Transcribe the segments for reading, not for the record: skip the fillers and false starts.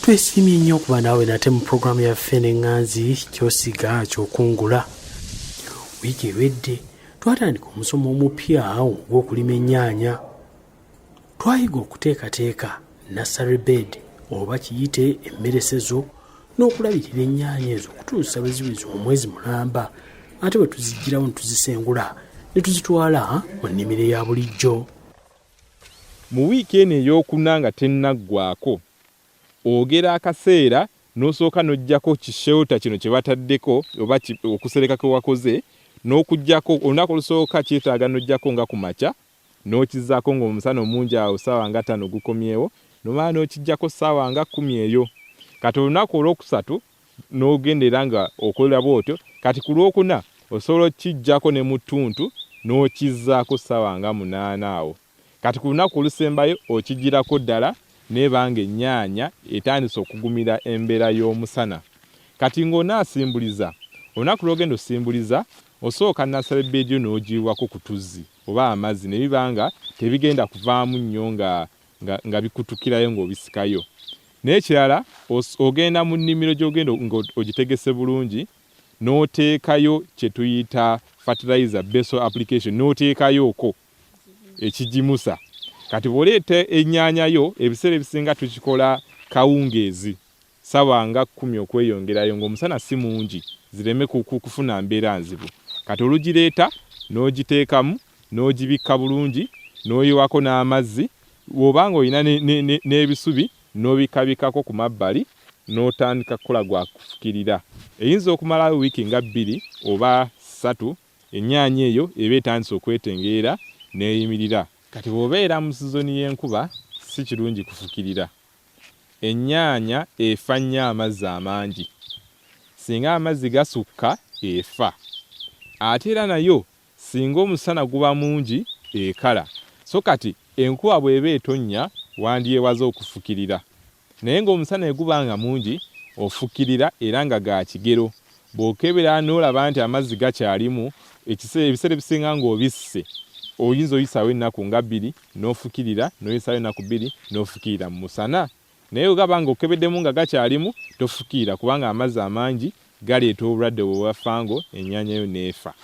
Twesiimye nnyo okuba naawe nate mu pulogulaamu yaffe n'eŋŋanzi ky'osiga ky'okungula. Wiiki ewedde twatandika omusomo omupya ogw'okulima ennyaanya. Twayiga okuteekateeka nursery bed oba kiyite emmeresezo n'okulabirira ennyaanya ezo okutuusa bwe ziweza omwezi mulamba, ate bwe tuzigirawo ne tuzisengula ne tuzitwala mu nnimiro ya bulijjo. Mu wiiki eno ey'okuna nga tennaggwaako ogera akaseera n'osooka n'oggyako kishelter kino kye bataddeko oba okusereka kwe wakoze n'okuggyako olunaku olusooka kyetaaga n'oggyako nga ku makya n'okizzaako ng'omusana omungi awo ssaawa nga 5 gukomyewo nomala n'okiggyako ssaawa nga 10 eyo. Kati olunaku olwokusatu n'ogendera nga okolera bw'otyo, kati ku lwokuna osobola okiggyako ne mu ttuntu n'okizzaako ssaawa nga 8 awo. Kati ku lunaku olusembayo okigirako ddala nebanga ennyaanya etandise okugumira embeera y'omusana. Kati ng'onaasimbuliza, olunaku lw'ogenda osimbuliza osooka nursery bed yo n'ogiwako ku tuzzi oba amazzi ne bibanga tebigenda kuvaamu nnyo nga bikutukirayo ng'obisikayo. N'ekirala ogenda mu nnimiro gy'ogenda ogitegese bulungi n'oteekayo kye tuyita fertilizer basal application n'oteekayoko ekigimusa. Kati bw'oleeta ennyaanya yo ebiseera ebisinga tukikola kawungeezi ssaawa nga 10 okweyongerayo ng'omusana si mungi zireme kufuna mbeera nzibu. Kati olugireeta n'ogiteekamu n'ogibikka bulungi n'oyiwako n'amazzi, bw'obanga olina n'ebisubi n'obikabikako ku mabbali n'otandika kukola gwa kufukirira. Eyinza okumala wiiki nga 2 oba 3 ennyaanya eyo eba etandise okwetengeera n'eyimirira. Kati bw'obeera mu sizoni y'enkuba si kirungi kufukirira. Ennyaanya efa nnyo amazzi amangi. Singa amazzi gasukka efa. Ate era nayo singa omusana guba mungi ekala. So kati enkuba bw'eba etonnya wandyewaza okufukirira. Naye ng'omusana eguba nga mungi ofukirira era nga ga kigero. Bw'okebera n'olaba nti amazzi gakyalimu ebiseera ebisinga ng'obisse oyinza oyisaawo ennaku nga 2 n'ofukirira n'oyisaawo ennaku 2 n'ofukirira mu musana. Naye ogaba nga okebeddemu nga gakyalimu tofukirira kubanga amazzi amangi galeeta obulwadde bwe fango ennyaanya yo n'efa.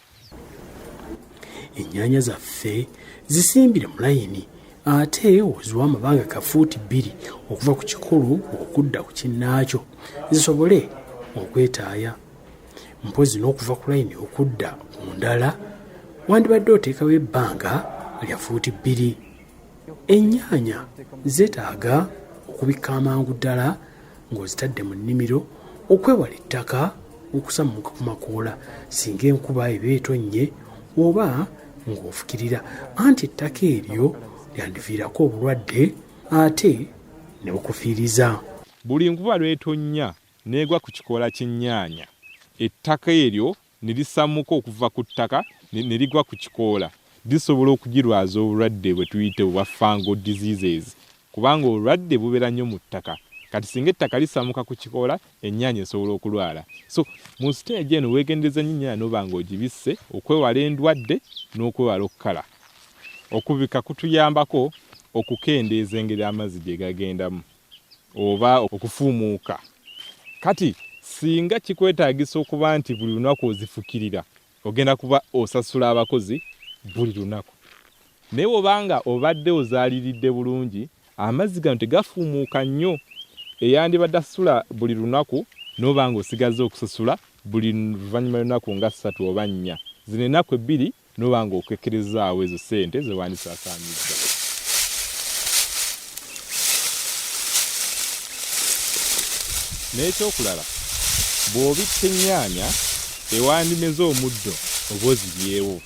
Ennyaanya zaffe zisimbire mu layini ate oziwa amabanga ga fuuti 2 okuva ku kikulu okudda ku kinnaakyo zisobole okwetaaya. Mpozi n'okuva ku layini okudda ku ndala wandibadde oteekawo ebbanga lya fuuti 2. Ennyaanya zeetaaga okubikka amangu ddala ng'ozitadde mu nnimiro okwewala ettaka okusammuka ku makoola singa enkuba eba etonnye oba ng'ofukirira, anti ettaka eryo lyandiviirako obulwadde ate ne bukufiiriza. Buli nkuba lw'etonnya n'egwa ku kikoola ky'ennyaanya, ettaka eryo ne lisammuka okuva ku ttaka ne ligwa ku kikoola, lisobola okugirwaza obulwadde bwe tuyite obwa fungal diseases kubanga obulwadde bubeera nnyo mu ttaka. Kati singa ettaka lisammuka ku kikoola ennyaanya esobola okulwala. So mu stage eno weegendereza nnyo ennyaanya n'oba ng'ogibisse okwewala endwadde n'okwewala okukala. Okubika kutuyambako okukendeeza engeri amazzi gye gagendamu oba okufuumuuka. Kati singa kikwetaagisa okuba nti buli lunaku ozifukirira ogenda kuba osasula abakozi buli lunaku. Naye bw'obanga obadde ozaaliridde bulungi amazzi gano tegafuumuuka nnyo eyandibadde asasula buli lunaku n'oba ng'osigaze okusasula buli luvannyuma lunaku nga 3 oba 4. Zino ennaku 2 n'oba ng'okekkerezaawo ezo ssente ze wandisaasaanyizza. N'ekyokulala bw'obitta ennyaanya ewandimeze omuddo oba ozibyewo.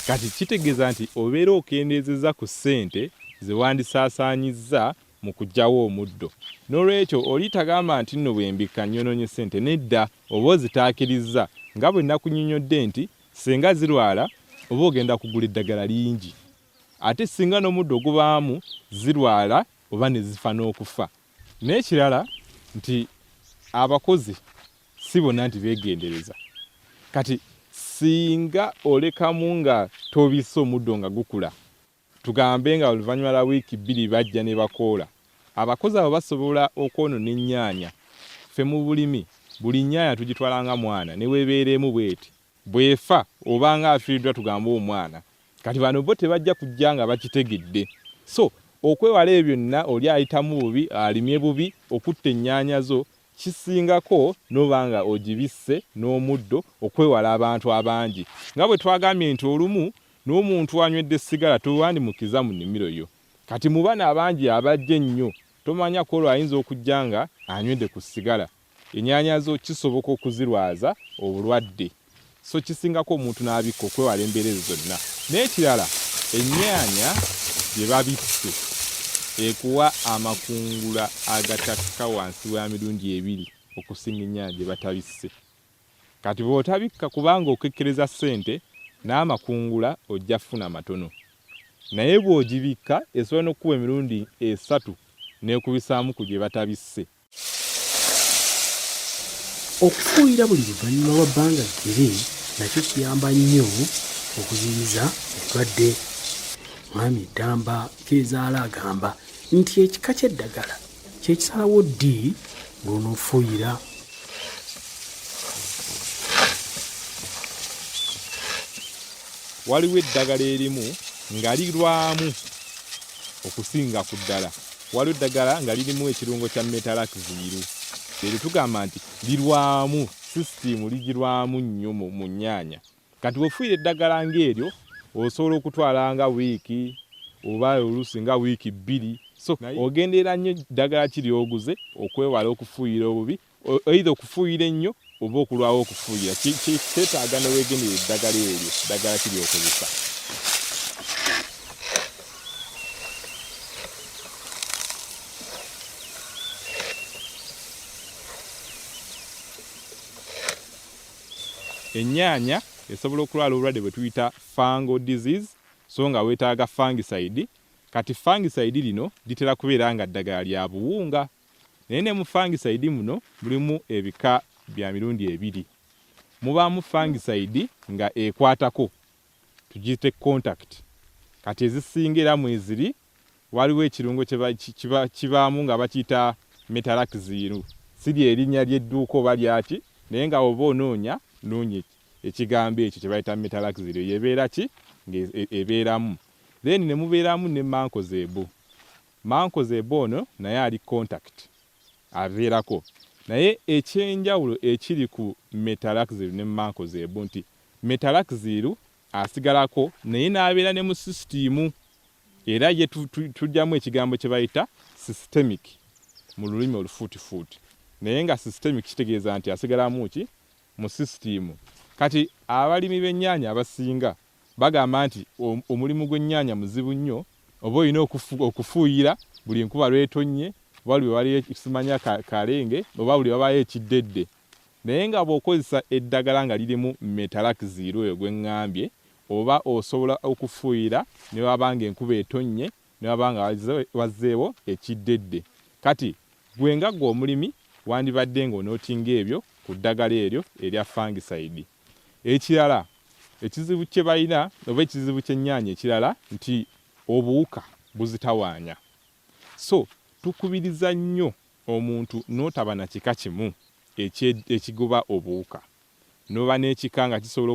Kati kitegeeza nti obeera okendeezezza ku ssente ze wandisaasaanyizza mu kuggyawo omuddo. N'olwekyo oli tagamba nti nno bwe mbikka nnyonoonye ssente, nedda oba ozitaakirizza nga bwe nakunnyonnyodde nti singa zirwala oba ogenda kugula eddagala lingi. Ate singa n'omuddo ogubaamu zirwala oba ne zifa n'okufa. N'ekirala nti abakozi si bonna nti beegendereza. Kati singa olekamu nga tobisse omuddo nga gukula, tugambe nga oluvannyuma lwa wiiki 2 bajja ne bakoola, abakozi abo basobola okwonoona ennyaanya. Ffe mu bulimi buli nnyaanya tugitwalanga mwana ne weebeeremu bweti bwefa obanga afiiriddwa tugamba omwana. Kati bano bo tebajja kujja nga bakitegedde. So okwewala ebyo byonna oli ayitamu bubi alimye bubi okutta ennyaanya zo kisingako n'obanga ogibisse n'omuddo okwewala abantu abangi. Nga bwe twagambye nti olumu n'omuntu anywedde sigala towandimukiza mu nnimiro yo. Kati mu bana abangi abajja ennyo tomanya ko ayinza okujja nga anywedde ku sigala. Ennyaanya zo kisoboka okuzirwaza obulwadde. So kisingako omuntu n'abikka okwewala embeera ezo zonna. N'ekirala ennyaanya bye babisse ekuwa amakungula agatakka wansi wa mirundi 2 okusinga ennyaanya gye batabisse. Kati bw'otabikka kubanga okekkereza ssente n'amakungula ojja funa matono. Naye bw'ogibikka esobola n'okuwa emirundi 3 n'ekubisaamu ku gye batabisse. Okufuuyira buli luvannyuma lwa bbanga ggere nakyo kiyamba nnyo okuziyiza endwadde. Mwami Ddamba Keezaala agamba nti ekika ky'eddagala kyekisalawo ddi ng'onoofuuyira. Waliwo eddagala erimu nga lirwamu okusinga ku ddala. Waliwo eddagala nga lirimu ekirungo kya metalaxyl. Eryo tugamba nti lirwamu, sisitimu ligirwamu nnyo mu nnyaanya. Kati bw'ofuuyira eddagala ng'eryo osobola okutwalanga wiiki oba oluusi nga wiiki 2. So ogendeera nnyo ddagala kiri oguze okwewala okufuuyira obubi, either okufuuyira ennyo oba okulwawo okufuuyira. Kyetaaga ne weegendera eddagala eryo, ddagala kiri okozesa. Ennyaanya esobola okulwala obulwadde bwe tuyita fungal disease, so nga weetaaga fungicide. Kati fungicide lino litera kubeera nga ddagala lya buwunga. Naye ne mu fungicide muno mulimu ebika bya mirundi 2. Mubaamu fungicide nga ekwatako, tugiyite contact. Kati ezisinga era mweziri waliwo ekirungo kibaamu nga bakiyita metalaxyl. Siri erinnya ly'edduuka oba lyaki, naye nga oba onoonya ekigambo ekyo kye bayita metalaxyl yebeera ki ng'ebeeramu. Then ne mubeeramu ne mancozeb. Mancozeb ono naye ali contact abeerako. Naye ekyenjawulo ekiri ku metalaxyl ne mancozeb nti metalaxyl asigalako naye n'abeera ne mu sisitimu. Era ye tujjamu ekigambo kye bayita systemic mu lulimi olufuutifuuti. Naye nga systemic kitegeeza nti asigalamu ki mu sisitimu. Kati abalimi b'ennyaanya abasinga bagamba nti omulimu gw'ennyaanya muzibu nnyo, oba olina okufuuyira buli nkuba lwetonnye, oba buli waliyo ekisimanya kalenge, oba buli wabayo ekiddedde. Naye nga bw'okozesa eddagala nga lirimu metalaxyl oyo gwe ŋŋambye, oba osobola okufuuyira ne wabanga enkuba etonnye, ne wabanga wazzeewo ekiddedde. Kati gwe nga gwe omulimi wandibadde ng'onootinga ebyo ku ddagala eryo erya fungicide. Ekirala ekizibu kye balina oba ekizibu ky'ennyaanya ekirala nti obuwuka buzitawaanya. So tukubiriza nnyo omuntu n'otaba na kika kimu ekigoba obuwuka. N'oba n'ekika nga kisobola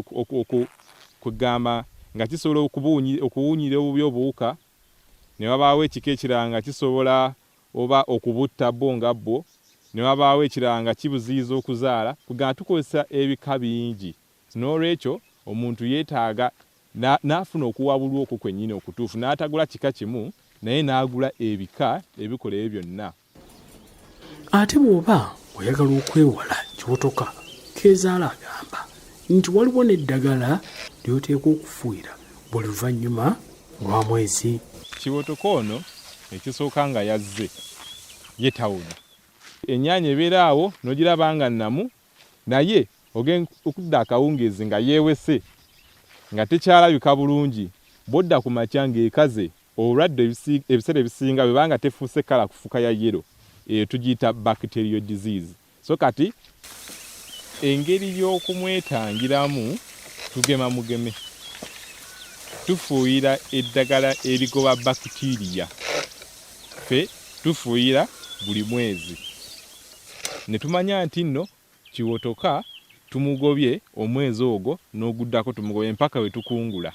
okugamba nga kisobola okuwunyira obubi obuwuka, ne wabaawo ekika ekirala nga kisobola oba okubutta bbo nga bwo, ne wabaawo ekirala nga kibuziyiza okuzaala. Kugamba tukozesa ebika bingi. N'olwekyo omuntu yeetaaga n'afuna okuwabulwa okwo kwennyini okutuufu, n'atagula kika kimu naye n'agula ebika ebikola ebyo byonna. Ate bw'oba oyagala okwewala kiwotoka, Keezaala agamba nti waliwo n'eddagala ly'oteekwa okufuuyira buli luvannyuma lwa mwezi. Kiwotoka ono ekisooka nga yazze ye tawuni. Ennyaanya ebeera awo n'ogiraba nga nnamu, naye ogenda okudda akawungeezi nga yeewese nga tekyalabika bulungi, bw'odda ku makya ng'ekaze. Obulwadde ebiseera ebisinga bwe banga tefuuse kala kufuuka ya yero, eyo tugiyita bacterial disease. So kati engeri y'okumwetangiramu tugema mugeme, tufuuyira eddagala erigoba bakitiriya. Ffe tufuuyira buli mwezi ne tumanya nti nno kiwotoka tumugobye omwezi ogwo n'oguddako tumugobye mpaka we tukungula.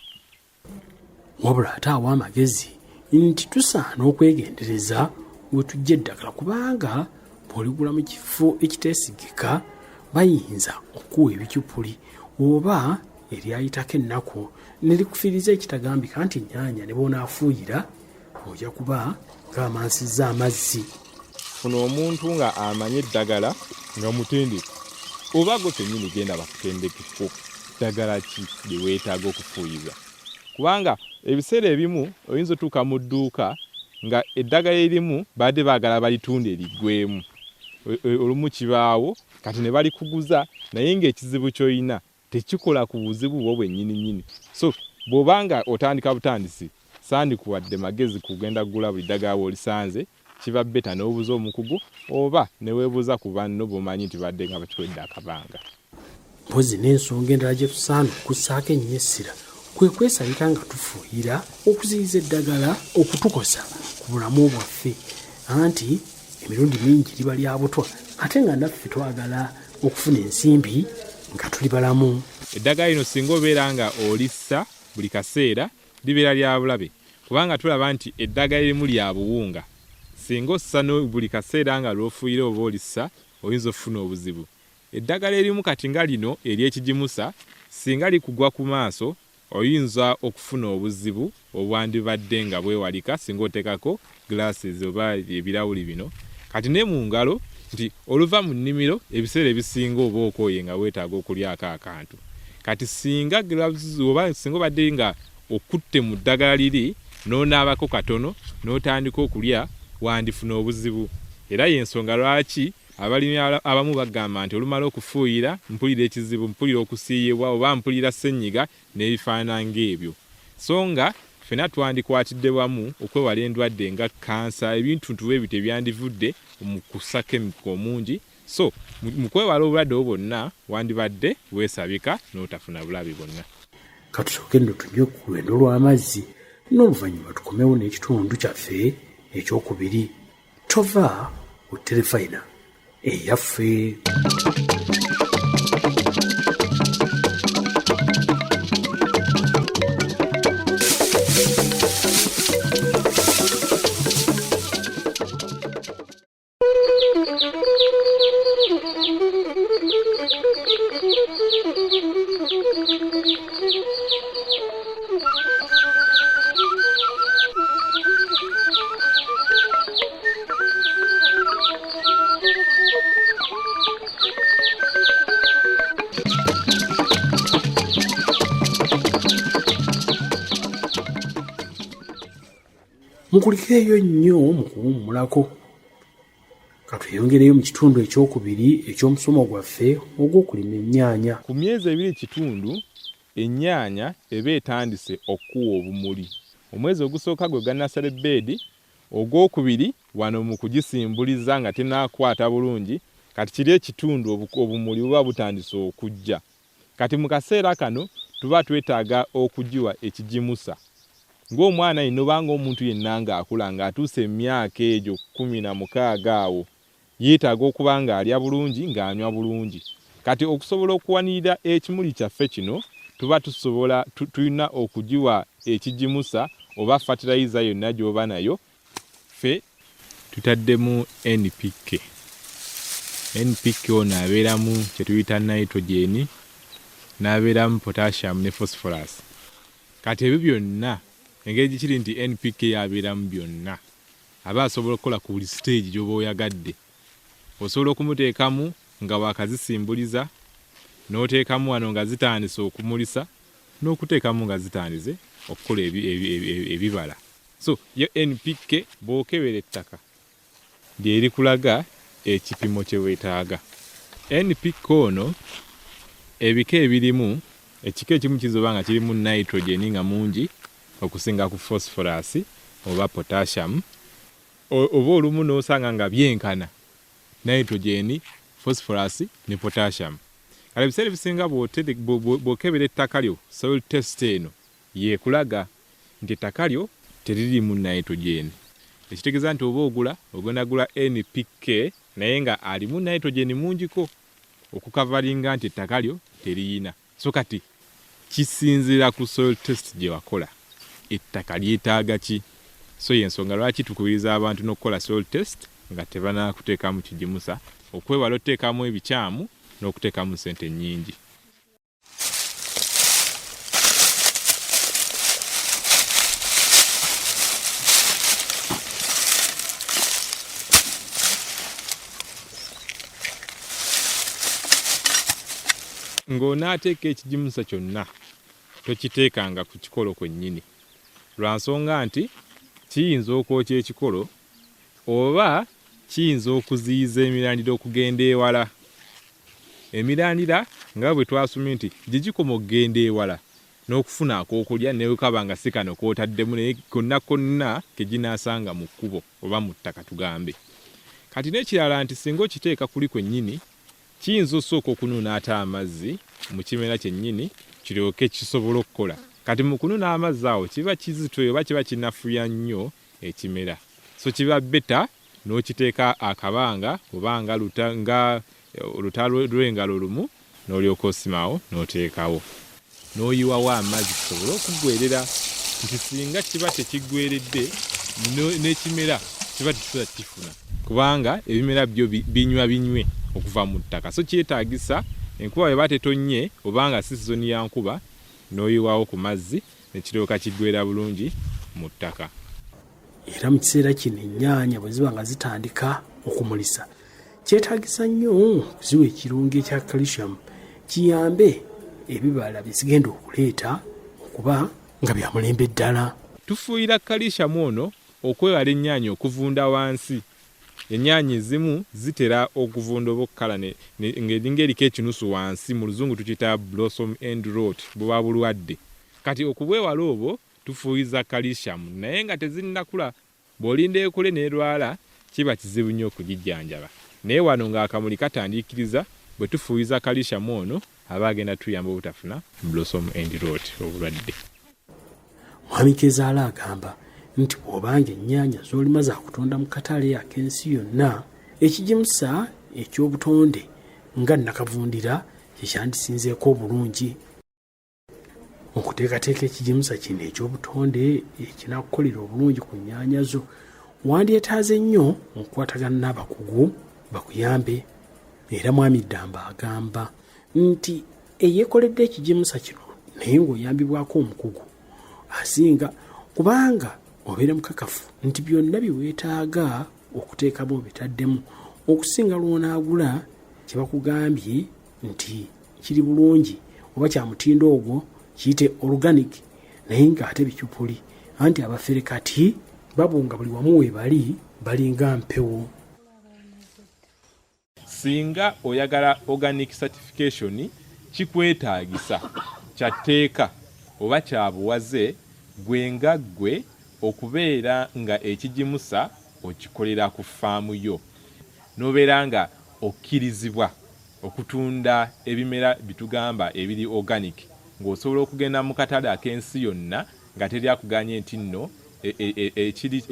wabula ate awa amagezi nti tusaana okwegendereza we tujja eddagala kubanga bw'oligula mu kifo ekiteesigika bayinza okuwa ebicupuli oba eryayitako ennaku ne likufiiriza ekitagambika nti ennyaanya ne boonaafuuyira ojja kuba ng'amansizza amazzi. Funa omuntu nga amanye eddagala nga mutendeku oba gwe kennyini genda bakutendekeko ddagala ki lye weetaaga okufuuyibwa, kubanga ebiseera ebimu oyinza otuuka mu dduuka nga eddagala erimu badde baagala balitunda eriggwemu, olumu kibaawo kati ne balikuguza naye ng'ekizibu ky'olina tekikola ku buzibu bwo bwennyini. So bw'obanga otandika butandisi sandikuwadde magezi kugenda kugula buli ddagala bw'olisanze, kiba beta n'obuuza omukugu oba ne weebuuza ku banno bw'omanyi nti badde nga bakiwedde akabanga. Mpozi n'ensonga endala gye tusaana okussaako ennyo essira kwe kwesabika nga tufuuyira okuziyiza eddagala okutukosa ku bulamu bwaffe, anti emirundi mingi liba lya butwa ate nga naffe twagala okufuna ensimbi nga tuli balamu. Eddagala lino singa obeera nga olissa buli kaseera libeera lya bulabe, kubanga tulaba nti eddagala erimu lya buwunga. Singa ossa buli kaseera nga lw'ofuuyira oba olissa oyinza okufuna obuzibu. Eddagala erimu kati nga lino ery'ekigimusa singa likugwa ku maaso oyinza okufuna obuzibu obwandibadde nga bwewalika singa oteekako glasses oba ebirawuli bino. Kati ne mu ngalo nti oluva mu nnimiro ebiseera ebisinga oba okooye nga weetaaga okulyako akantu. Kati singa gloves oba singa obadde nga okutte mu ddagala liri n'onaabako katono n'otandika okulya wandifuna obuzibu. Era y'ensonga lwaki abalimi abamu bagamba nti olumala okufuuyira mpulira ekizibu, mpulira okusiiyibwa oba mpulira ssenyiga n'ebifaanana ng'ebyo. So nga ffenna twandikwatidde wamu okwewala endwadde nga kansa, ebintu ebyo tebyandivudde mu kussa kemiko omungi. So mu kwewala obulwadde obwo bwonna wandibadde weesabika n'otafuna bulabe bwonna. Katusooke nno tunywe ku lwendo lw'amazzi n'oluvannyuma tukomewo n'ekitundu kyaffe ekyokubiri. Tova ku terefayina eyaffe. Mukulikeeyo nnyo mu kuwummulako. Katweyongereyo mu kitundu ekyokubiri eky'omusomo gwaffe ogw'okulima ennyaanya. Ku myezi ebiri kitundu ennyaanya eba etandise okuwa obumuli. Omwezi ogusooka gwe gannaserebbeedi, ogwokubiri wano mu kugisimbuliza nga tenaakwata bulungi, kati kiri ekitundu obumuli buba butandise okujja. Kati mu kaseera kano tuba twetaaga okugiwa ekigimusa. Ng'omwana yenna obanga omuntu yenna ng'akula ng'atuuse emyaka egyo 16 awo yeetaaga okuba ng'alya bulungi ng'anywa bulungi. Kati okusobola okuwanirira ekimuli kyaffe kino tuba tulina okugiwa ekigimusa oba fertilizer yonna gy'oba nayo. Ffe tutaddemu NPK. NPK ono abeeramu kye tuyita nitrogen, n'abeeramu potassium ne phosphorus. Kati ebyo byonna engeri kiri nti NPK yabeeramu byonna aba asobola okukola ku buli stage gy'oba oyagadde. Osobola okumuteekamu nga waakazisimbuliza, n'oteekamu wano nga zitandise okumulisa, n'okuteekamu nga zitandise okukola ebibala. So yo NPK bw'okebera ettaka lyeri kulaga ekipimo kye weetaaga. NPK ono ebika ebirimu, ekika ekimu kizoba nga kirimu nitrogen nga mungi okusinga ku phosphorus oba potassium, oba olumu n'osanga nga byenkana nitrogen, phosphorus ne potassium. Kale ebiseera ebisinga bw'okebera ettaka lyo soil test eno yeekulaga nti ettaka lyo teririmu nitrogen. ekitegeeza nti oba ogenda gula NPK naye nga alimu nitrogen mungiko okukavalinga nti ettaka lyo teriyina. So kati kisinzira ku soil test gye wakola, ettaka lyetaaga ki. So yensonga lwaki tukubiriza abantu n'okukola soil test nga tebanaakuteekamu kigimusa, okwewala oteekamu ebikyamu n'okuteekamu ssente nnyingi. Ng'onaateeka ekigimusa kyonna tokiteekanga ku kikolo kwennyini, lwa nsonga nti kiyinza okwokya ekikolo oba kiyinza okuziyiza emirandira okugenda ewala. Emirandira nga bwe twasomye nti gye gikoma okugenda ewala n'okufuna ak'okulya ne bwekaba nga si kano k'otaddemu naye konna ke ginaasanga mu kkubo oba mu ttaka tugambe. Kati n'ekirala nti singa okiteeka kuli kwennyini kiyinza osooka okunuuna ate amazzi mu kimera kyennyini kiryoke kisobola okukola. Kati mu kunuuna amazzi awo kiba kizitoyo oba kiba kinafuya nnyo ekimera. So kiba beta n'okiteeka akabanga oba nga olutalo lw'engalo lumu n'olyoka osimawo n'oteekawo n'oyiwawo amazzi kisobole okuggwerera. Nti singa kiba tekiggweredde n'ekimera kiba tekisobola kifuna, kubanga ebimera byo binywe okuva mu ttaka. So kyetaagisa enkuba bweba tetonnye obanga si sizoni ya nkuba n'oyiwawo ku mazzi ne kiryoka kiggwera bulungi mu ttaka. Era mu kiseera kino ennyaanya bwe ziba nga zitandika okumulisa, kyetaagisa nnyo okuziwa ekirungo ekya calcium kiyambe ebibala bizigenda okuleeta okuba nga bya mulembe ddala. Tufuuyira calcium ono okwewala ennyaanya okuvunda wansi. Ennyaanya ezimu zitera okuvunda oba okukala ng'eringa eriko ekinusu wansi, mu luzungu tukiyita blossom end rot, buba bulwadde. Kati okubwewala obwo tufuuyiza calcium, naye nga tezinnakula. Bw'olinda ekule n'erwala kiba kizibu nnyo okugijjanjaba. Naye wano ng'akamuli katandiikiriza, bwe tufuuyiza calcium ono aba agenda tuyamba obutafuna blossom end rot obulwadde. Mwami Kezaala agamba nti bw'obanga ennyaanya z'olima za kutonda mu katale ak'ensi yonna, ekigimusa eky'obutonde nga nakavundira kyekyandisinzeeko obulungi. Okuteekateeka ekigimusa kino eky'obutonde ekinakukolera obulungi ku nnyaanya zo, wandyetaaze nnyo okukwatagana n'abakugu bakuyambe. Era Mwami Ddamba agamba nti eyeekoledde ekigimusa kino naye ng'oyambibwako omukugu asinga, kubanga obeera mukakafu nti byonna bye weetaaga okuteekamu obitaddemu okusinga lw'onaagula kye bakugambye nti kiri bulungi oba kya mutindo ogwo kiyite organic, naye ng'ate bicupuli, anti abafere kati babunga buli wamu we balinga mpewo. Singa oyagala organic certification kikwetaagisa kyatteeka oba kya buwaze gwe okubeera nga ekigimusa okikolera ku faamu yo, n'obeera nga okkirizibwa okutunda ebimera bitugamba ebiri organic, ng'osobola okugenda mu katale ak'ensi yonna nga teri akuganye nti nno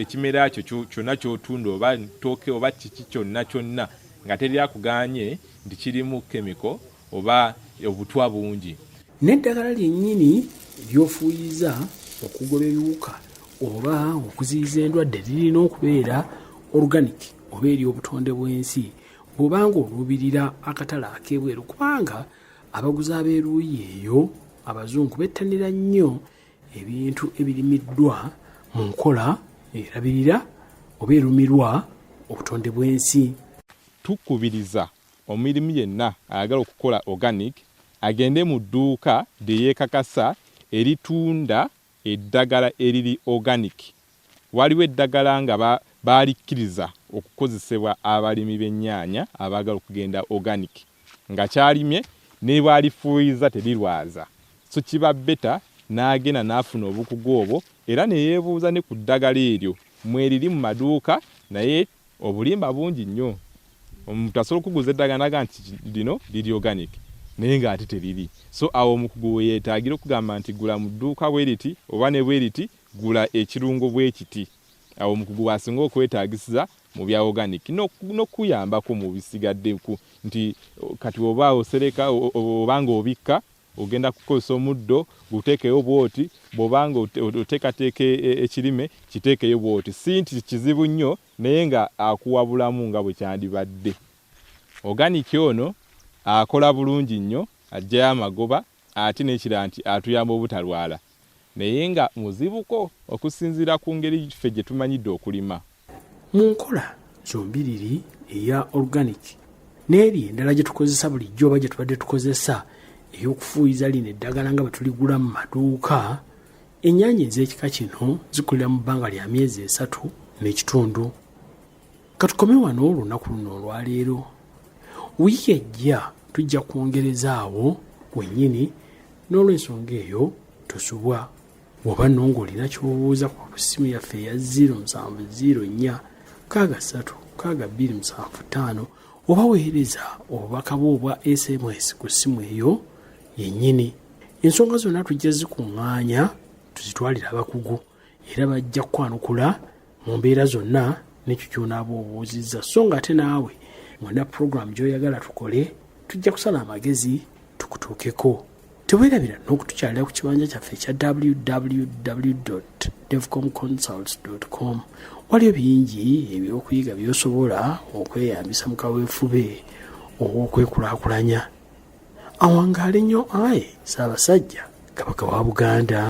ekimera kyo kyonna ky'otunda oba ntooke oba kiki kyonna nga teri akuganye nti kirimu kemiko oba obutwa bungi. N'eddagala lyennyini ly'ofuuyiza okugoba ebiwuka oba okuziyiza endwadde lirina okubeera organic oba ery'obutonde bw'ensi bw'obanga oluubirira akatale ak'ebweru, kubanga abaguzi ab'eruuyi eyo abazungu bettanira nnyo ebintu ebirimiddwa mu nkola erabirira oba erumirwa obutonde bw'ensi. Tukubiriza omulimi yenna ayagala okukola organic agende mu dduuka lye yeekakasa eritunda eddagala eriri organic. Waliwo eddagala nga baalikkiriza okukozesebwa abalimi b'ennyaanya abaagala okugenda organic, nga kyalimye ne bwalifuuyiza terirwaza. So kiba beta n'agenda n'afuna obukugu obwo, era ne yeebuuza ne ku ddagala eryo mweriri mu maduuka, naye obulimba bungi nnyo. Omuntu asobola okuguza eddagala n'agamba nti lino liri organic naye ng'ate teriri. So awo omukugu we yeetaagira okugamba nti gula mu dduuka bwe riti oba ne bwe riti gula ekirungo bwe kiti. awo omukugu wasinga okwetaagisiza mu bya organic n'okuyambako mu bisigadde nti kati oba osereka obanga obikka ogenda kukozesa omuddo guteekeyo bwoti bw'obanga oteekateeka ekirime kiteekeyo bwoti si nti kizibu nnyo naye nga akuwabulamu nga bwe kyandibadde. Organic ono akola bulungi nnyo ajjayo amagoba ate n'ekirala nti atuyamba obutalwala naye nga muzibuko okusinziira ku ngeri ffe gye tumanyidde okulima. Mu nkola zombiriri eya organic n'eri endala gye tukozesa bulijjo oba gye tubadde tukozesa ey'okufuuyiza lino eddagala nga bwe tuligula mu maduuka, ennyaanya ez'ekika kino zikulira mu bbanga lya myezi 3 n'ekitundu. Katukome wano olunaku luno olwaleero. Wiiki ejja tujja kwongerezaawo wennyini n'olw'ensonga eyo tosubwa. Bw'oba nno ng'olina ky'obuuza ku ssimu yaffe eya 0704 63 6275 oba weereza obubaka bwo obwa SMS ku ssimu eyo yennyini. Ensonga zonna tujja zikuŋŋaanya tuzitwalira abakugu era bajja kukwanukula mu mbeera zonna n'ekyo ky'onaaba obuuzizza. So nga ate naawe ng'olina puroguramu gy'oyagala tukole tujja kusala amagezi tukutuukeko. Teweerabira n'okutukyalira ku kibanja kyaffe ekya www.devcomconsults.com. Waliyo bingi ebyokuyiga by'osobola okweyambisa mu kaweefube ow'okwekulaakulanya. Awangaale nnyo Ssaabasajja Kabaka wa Buganda.